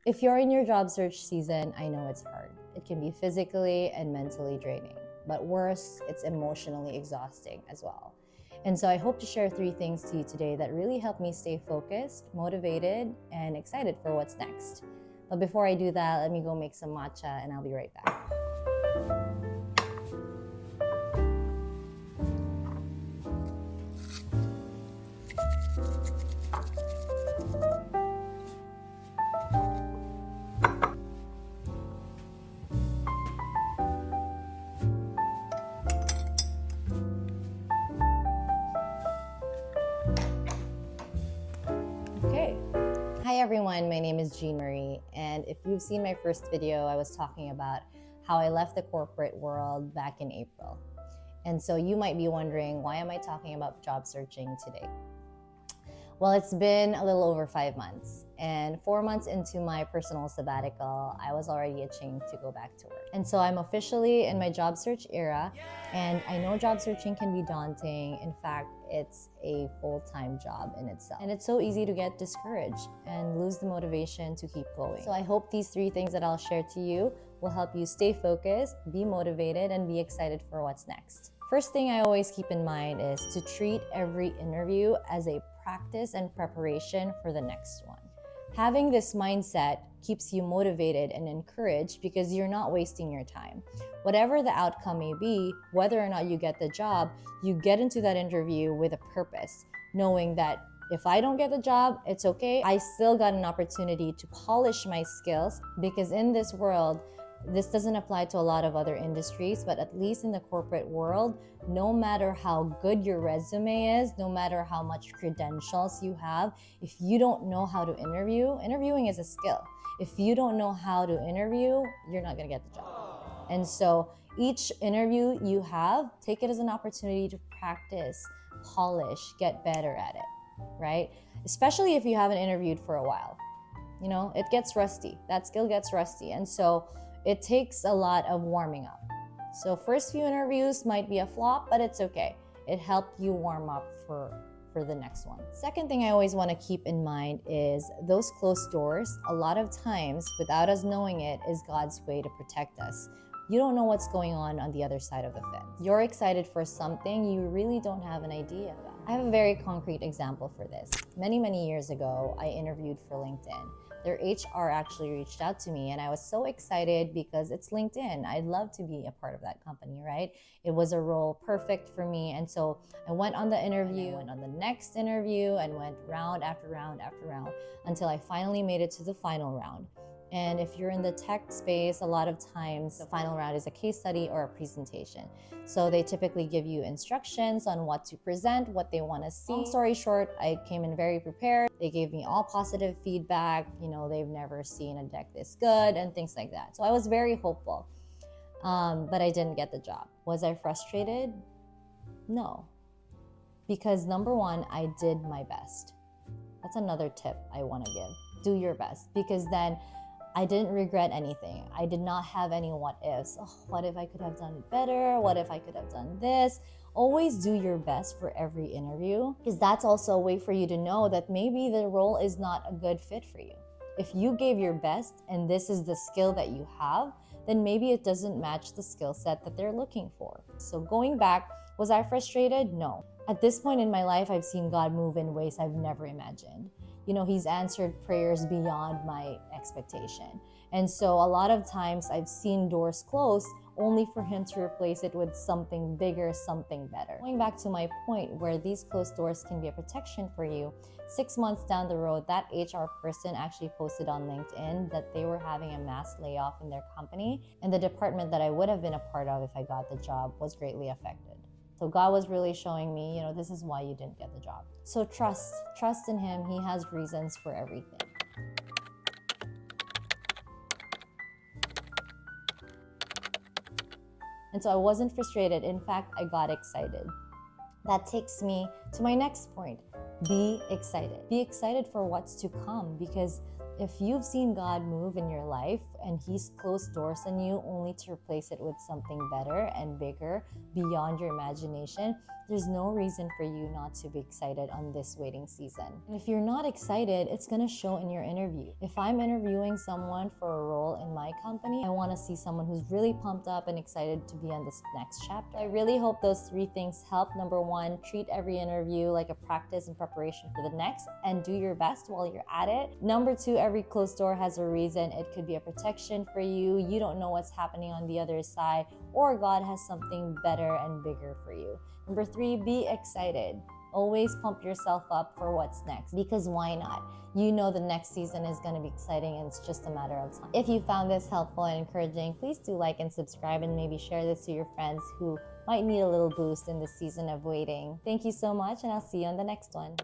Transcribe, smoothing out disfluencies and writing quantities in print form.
If you're in your job search season, I know it's hard. It can be physically and mentally draining, but worse, it's emotionally exhausting as well. And so I hope to share 3 things to you today that really help me stay focused, motivated, and excited for what's next. But before I do that, let me go make some matcha and I'll be right back. Okay. Hi everyone, my name is Jean Marie, and if you've seen my first video, I was talking about how I left the corporate world back in April. And so you might be wondering, why am I talking about job searching today? Well, it's been a little over 5 months, and 4 months into my personal sabbatical, I was already itching to go back to work. And so I'm officially in my job search era, and I know job searching can be daunting. In fact, it's a full-time job in itself. And it's so easy to get discouraged and lose the motivation to keep going. So I hope these 3 things that I'll share to you will help you stay focused, be motivated, and be excited for what's next. First thing I always keep in mind is to treat every interview as a practice and preparation for the next one. Having this mindset keeps you motivated and encouraged because you're not wasting your time. Whatever the outcome may be, whether or not you get the job, you get into that interview with a purpose, knowing that if I don't get the job, it's okay. I still got an opportunity to polish my skills, because in this world, this doesn't apply to a lot of other industries, but at least in the corporate world, no matter how good your resume is, no matter how much credentials you have, if you don't know how to interview, interviewing is a skill. If you don't know how to interview, you're not gonna get the job. And so each interview you have, take it as an opportunity to practice, polish, get better at it, right? Especially if you haven't interviewed for a while. You know, it gets rusty. That skill gets rusty. And so it takes a lot of warming up. So first few interviews might be a flop, but it's okay. It helped you warm up for the next one. Second thing I always want to keep in mind is those closed doors, a lot of times, without us knowing it, is God's way to protect us. You don't know what's going on the other side of the fence. You're excited for something you really don't have an idea about. I have a very concrete example for this. Many years ago, I interviewed for LinkedIn. Their HR actually reached out to me, and I was so excited because it's LinkedIn. I'd love to be a part of that company, right? It was a role perfect for me. And so I went on the interview, went on the next interview, and went round after round after round until I finally made it to the final round. And if you're in the tech space, a lot of times the final round is a case study or a presentation. So they typically give you instructions on what to present, what they want to see. Long story short, I came in very prepared. They gave me all positive feedback. You know, they've never seen a deck this good and things like that. So I was very hopeful, but I didn't get the job. Was I frustrated? No, because number one, I did my best. That's another tip I want to give. Do your best, because then I didn't regret anything. I did not have any what ifs. Oh, what if I could have done it better? What if I could have done this? Always do your best for every interview, because that's also a way for you to know that maybe the role is not a good fit for you. If you gave your best and this is the skill that you have, then maybe it doesn't match the skill set that they're looking for. So going back, was I frustrated? No. At this point in my life, I've seen God move in ways I've never imagined. You know, He's answered prayers beyond my expectation. And so a lot of times I've seen doors close only for Him to replace it with something bigger, something better. Going back to my point where these closed doors can be a protection for you, 6 months down the road, that HR person actually posted on LinkedIn that they were having a mass layoff in their company, and the department that I would have been a part of if I got the job was greatly affected. So God was really showing me, you know, this is why you didn't get the job. So trust in Him. He has reasons for everything. And so I wasn't frustrated. In fact, I got excited. That takes me to my next point. Be excited. Be excited for what's to come, because If you've seen God move in your life and He's closed doors on you only to replace it with something better and bigger beyond your imagination, there's no reason for you not to be excited on this waiting season. And if you're not excited, it's gonna show in your interview. If I'm interviewing someone for a role in my company, I wanna see someone who's really pumped up and excited to be on this next chapter. I really hope those 3 things help. Number 1, treat every interview like a practice and preparation for the next, and do your best while you're at it. Number 2, every closed door has a reason. It could be a protection for you. You don't know what's happening on the other side, or God has something better and bigger for you. Number 3, be excited. Always pump yourself up for what's next, because why not? You know the next season is going to be exciting, and it's just a matter of time. If you found this helpful and encouraging, please do like and subscribe, and maybe share this to your friends who might need a little boost in this season of waiting. Thank you so much, and I'll see you on the next one.